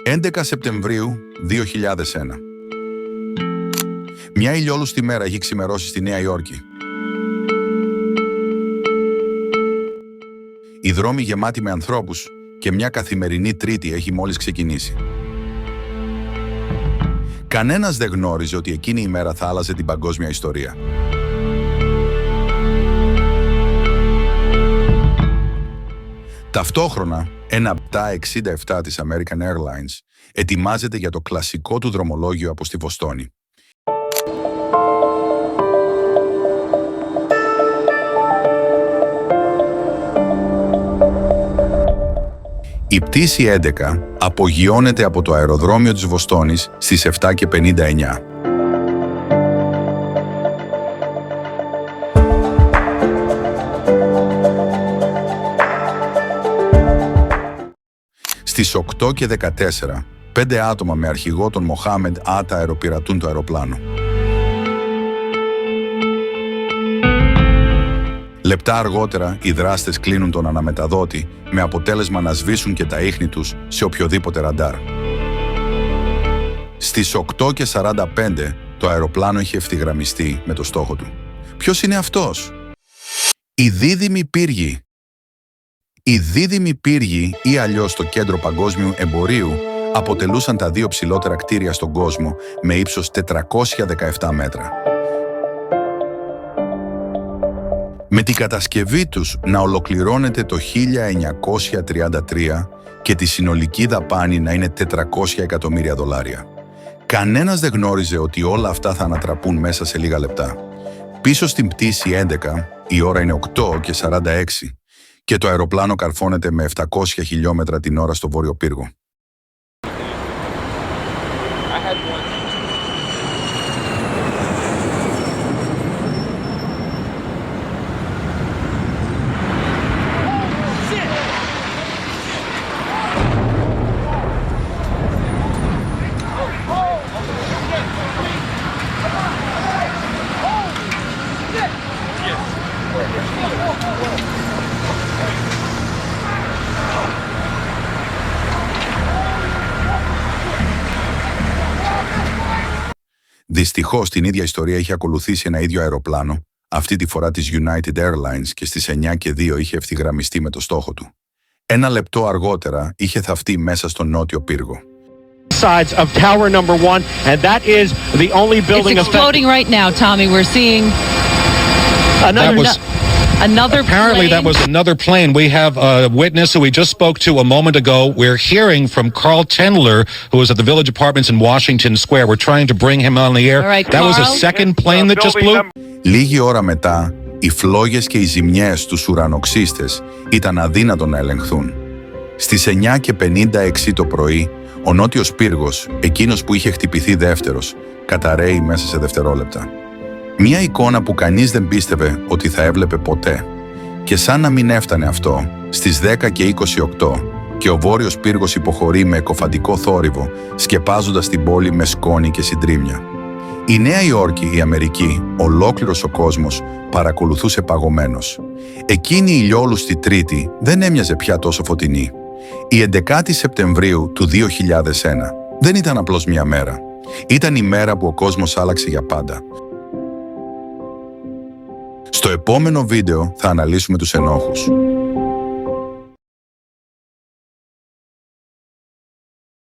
11 Σεπτεμβρίου 2001. Μια ηλιόλουστη μέρα έχει ξημερώσει στη Νέα Υόρκη. Οι δρόμοι γεμάτοι με ανθρώπους και μια καθημερινή Τρίτη έχει μόλις ξεκινήσει. Κανένας δεν γνώριζε ότι εκείνη η μέρα θα άλλαζε την παγκόσμια ιστορία. Ταυτόχρονα, ένα 767 της American Airlines ετοιμάζεται για το κλασικό του δρομολόγιο από στη Βοστόνη. Η πτήση 11 απογειώνεται από το αεροδρόμιο της Βοστόνης στις 7:59. Στις 8:14, 5 άτομα με αρχηγό τον Μοχάμεντ Άτα αεροπειρατούν το αεροπλάνο. Λεπτά αργότερα, οι δράστες κλείνουν τον αναμεταδότη με αποτέλεσμα να σβήσουν και τα ίχνη τους σε οποιοδήποτε ραντάρ. Στις 8:45, το αεροπλάνο είχε ευθυγραμμιστεί με το στόχο του. Ποιος είναι αυτός? Οι δίδυμοι πύργοι. Οι δίδυμοι πύργοι, ή αλλιώς το Κέντρο Παγκόσμιου Εμπορίου, αποτελούσαν τα δύο ψηλότερα κτίρια στον κόσμο με ύψος 417 μέτρα. Με την κατασκευή τους να ολοκληρώνεται το 1933 και τη συνολική δαπάνη να είναι $400 εκατομμύρια. Κανένας δεν γνώριζε ότι όλα αυτά θα ανατραπούν μέσα σε λίγα λεπτά. Πίσω στην πτήση 11, η ώρα είναι 8:46 και το αεροπλάνο καρφώνεται με 700 χιλιόμετρα την ώρα στο Βόρειο Πύργο. Δυστυχώς, την ίδια ιστορία είχε ακολουθήσει ένα ίδιο αεροπλάνο, αυτή τη φορά της United Airlines, και στις 9:02 είχε ευθυγραμμιστεί με το στόχο του. Ένα λεπτό αργότερα είχε θαυτεί μέσα στον Νότιο Πύργο. Sides of tower number 1, and that is the only building. It's exploding right now, Tommy. We're seeing another apparently plane. That was another plane. We have a witness who we just spoke to a moment ago. We're hearing from Carl Tendler, who was at the Village Apartments in Washington Square. We're trying to bring him on the air. All right, that was a Carl. second plane that just blew. Λίγη ώρα μετά, οι φλόγες και οι ζημιές τους ουρανοξύστες ήταν αδύνατο να ελεγχθούν. Στις 9:56 το πρωί, ο Νότιος Πύργος, εκείνος που είχε χτυπηθεί δεύτερος, καταρρέει μέσα σε δευτερόλεπτα. Μια εικόνα που κανείς δεν πίστευε ότι θα έβλεπε ποτέ. Και σαν να μην έφτανε αυτό, στις 10:28 και ο Βόρειος Πύργος υποχωρεί με εκοφαντικό θόρυβο, σκεπάζοντας την πόλη με σκόνη και συντρίμμια. Η Νέα Υόρκη, η Αμερική, ολόκληρος ο κόσμος παρακολουθούσε παγωμένος. Εκείνη η ηλιόλουστη Τρίτη δεν έμοιαζε πια τόσο φωτεινή. Η 11η Σεπτεμβρίου του 2001 δεν ήταν απλώς μια μέρα. Ήταν η μέρα που ο κόσμος άλλαξε για πάντα. Στο επόμενο βίντεο θα αναλύσουμε τους ενόχους.